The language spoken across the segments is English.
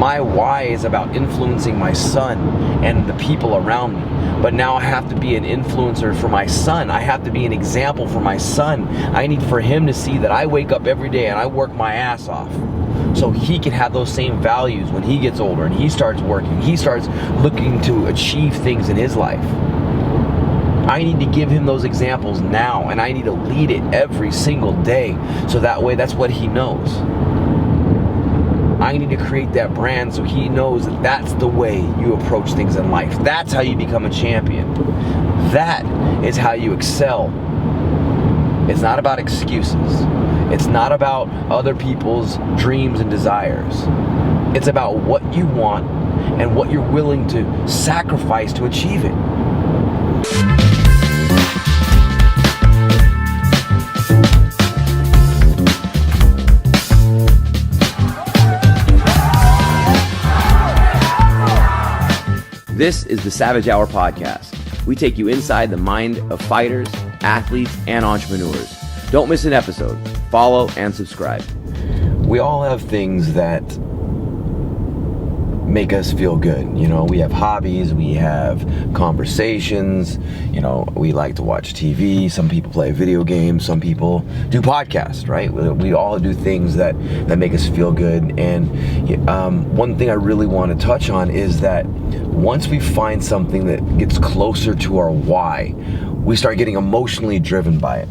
My why is about influencing my son and the people around me. But now I have to be an influencer for my son. I have to be an example for my son. I need for him to see that I wake up every day and I work my ass off, so he can have those same values when he gets older and he starts working. He starts looking to achieve things in his life. I need to give him those examples now, and I need to lead it every single day, so that way that's what he knows. I need to create that brand so he knows that that's the way you approach things in life. That's how you become a champion. That is how you excel. It's not about excuses. It's not about other people's dreams and desires. It's about what you want and what you're willing to sacrifice to achieve it. This is the Savage Hour Podcast. We take you inside the mind of fighters, athletes, and entrepreneurs. Don't miss an episode. Follow and subscribe. We all have things that make us feel good. You know, we have hobbies, we have conversations, you know, we like to watch TV, some people play video games, some people do podcasts, right? We all do things that make us feel good. And one thing I really want to touch on is that once we find something that gets closer to our why, we start getting emotionally driven by it.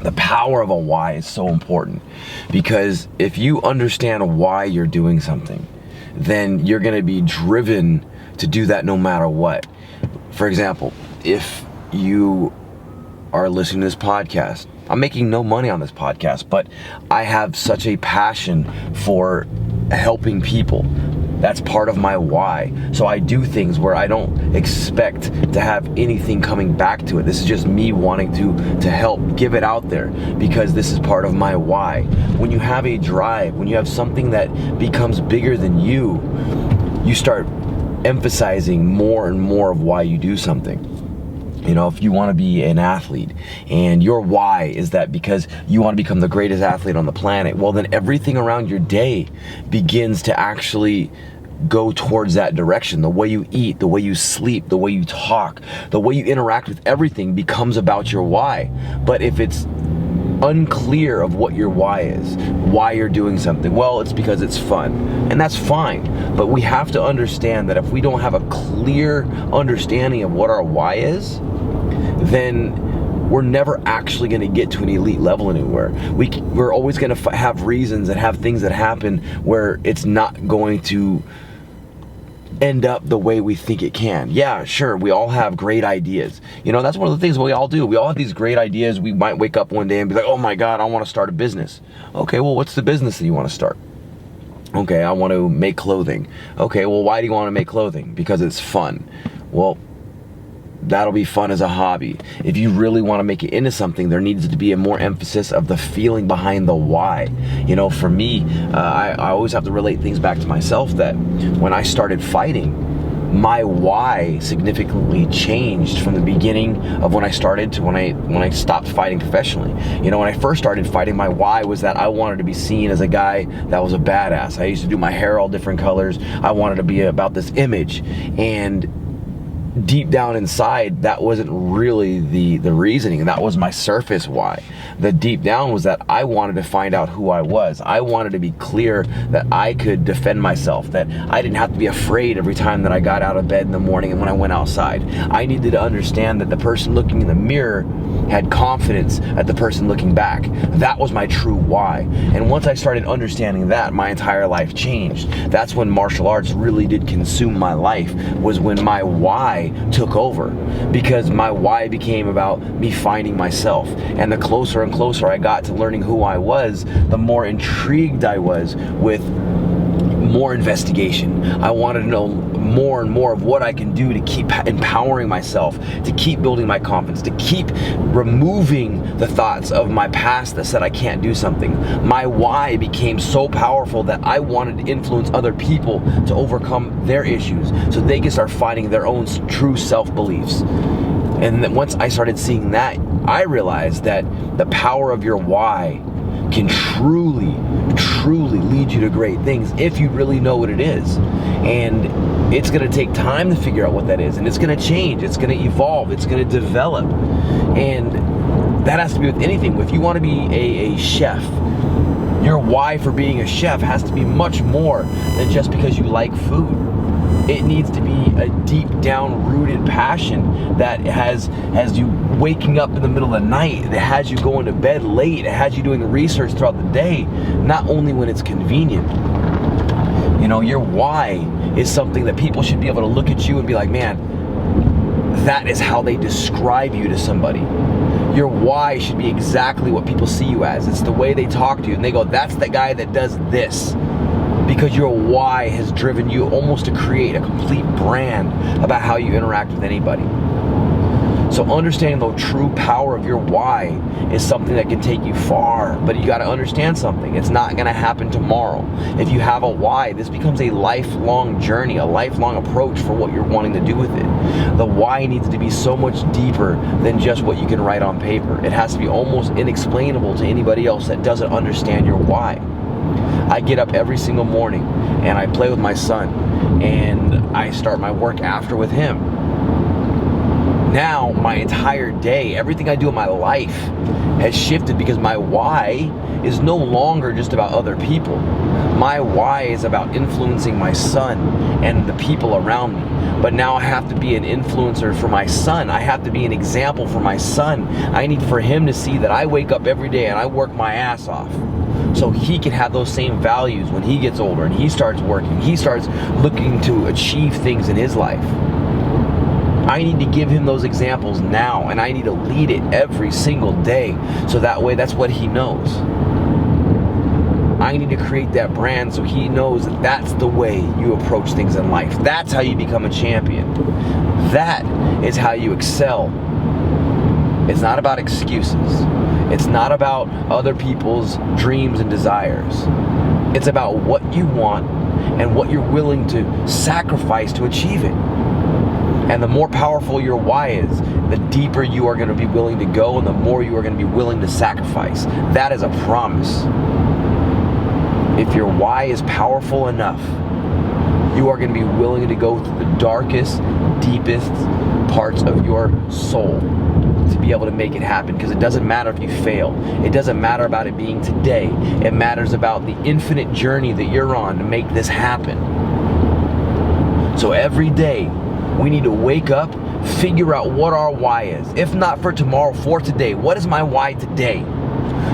The power of a why is so important, because if you understand why you're doing something, then you're going to be driven to do that no matter what. For example, if you are listening to this podcast, I'm making no money on this podcast, but I have such a passion for helping people. That's part of my why. So I do things where I don't expect to have anything coming back to it. This is just me wanting to help give it out there, because this is part of my why. When you have a drive, when you have something that becomes bigger than you, you start emphasizing more and more of why you do something. You know, if you want to be an athlete and your why is that because you want to become the greatest athlete on the planet, well, then everything around your day begins to actually go towards that direction. The way you eat, the way you sleep, the way you talk, the way you interact with everything becomes about your why. But if it's unclear of what your why is, why you're doing something, well, it's because it's fun, and that's fine. But we have to understand that if we don't have a clear understanding of what our why is, then we're never actually going to get to an elite level anywhere. We're always going to have reasons and have things that happen where it's not going to end up the way we think it can. Yeah, sure, we all have great ideas. You know, that's one of the things we all do. We all have these great ideas. We might wake up one day and be like, oh my God, I want to start a business. Okay, well, what's the business that you want to start? Okay, I want to make clothing. Okay, well, why do you want to make clothing? Because it's fun. Well, that'll be fun as a hobby. If you really want to make it into something, there needs to be a more emphasis of the feeling behind the why. You know, for me, I always have to relate things back to myself, that when I started fighting, my why significantly changed from the beginning of when I started to when I stopped fighting professionally. You know, when I first started fighting, my why was that I wanted to be seen as a guy that was a badass. I used to do my hair all different colors. I wanted to be about this image, and deep down inside, that wasn't really the reasoning. That was my surface why. The deep down was that I wanted to find out who I was. I wanted to be clear that I could defend myself, that I didn't have to be afraid every time that I got out of bed in the morning and when I went outside. I needed to understand that the person looking in the mirror had confidence at the person looking back. That was my true why. And once I started understanding that, my entire life changed. That's when martial arts really did consume my life, was when my why took over, because my why became about me finding myself. And the closer and closer I got to learning who I was, the more intrigued I was with more investigation. I wanted to know more and more of what I can do to keep empowering myself, to keep building my confidence, to keep removing the thoughts of my past that said I can't do something. My why became so powerful that I wanted to influence other people to overcome their issues so they can start finding their own true self-beliefs. And then once I started seeing that, I realized that the power of your why can truly truly lead you to great things if you really know what it is. And it's going to take time to figure out what that is, and it's going to change, it's going to evolve, it's going to develop. And that has to be with anything. If you want to be a chef, your why for being a chef has to be much more than just because you like food. It needs to be a deep down rooted passion that has you waking up in the middle of the night, that has you going to bed late, it has you doing research throughout the day, not only when it's convenient. You know, your why is something that people should be able to look at you and be like, man, that is how they describe you to somebody. Your why should be exactly what people see you as. It's the way they talk to you and they go, that's the guy that does this. Because your why has driven you almost to create a complete brand about how you interact with anybody. So understanding the true power of your why is something that can take you far, but you got to understand something. It's not going to happen tomorrow. If you have a why, this becomes a lifelong journey, a lifelong approach for what you're wanting to do with it. The why needs to be so much deeper than just what you can write on paper. It has to be almost inexplainable to anybody else that doesn't understand your why. I get up every single morning and I play with my son, and I start my work after with him. Now my entire day, everything I do in my life has shifted because my why is no longer just about other people. My why is about influencing my son and the people around me. But now I have to be an influencer for my son. I have to be an example for my son. I need for him to see that I wake up every day and I work my ass off, so he can have those same values when he gets older and he starts working, he starts looking to achieve things in his life. I need to give him those examples now, and I need to lead it every single day, so that way that's what he knows. I need to create that brand so he knows that that's the way you approach things in life. That's how you become a champion. That is how you excel. It's not about excuses. It's not about other people's dreams and desires. It's about what you want and what you're willing to sacrifice to achieve it. And the more powerful your why is, the deeper you are going to be willing to go, and the more you are going to be willing to sacrifice. That is a promise. If your why is powerful enough, you are going to be willing to go through the darkest, deepest parts of your soul to be able to make it happen. Because it doesn't matter if you fail. It doesn't matter about it being today. It matters about the infinite journey that you're on to make this happen. So every day, we need to wake up, figure out what our why is. If not for tomorrow, for today. What is my why today?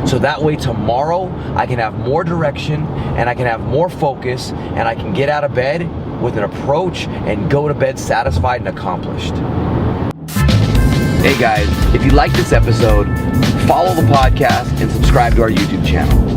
So that way tomorrow, I can have more direction, and I can have more focus, and I can get out of bed with an approach and go to bed satisfied and accomplished. Hey guys, if you like this episode, follow the podcast and subscribe to our YouTube channel.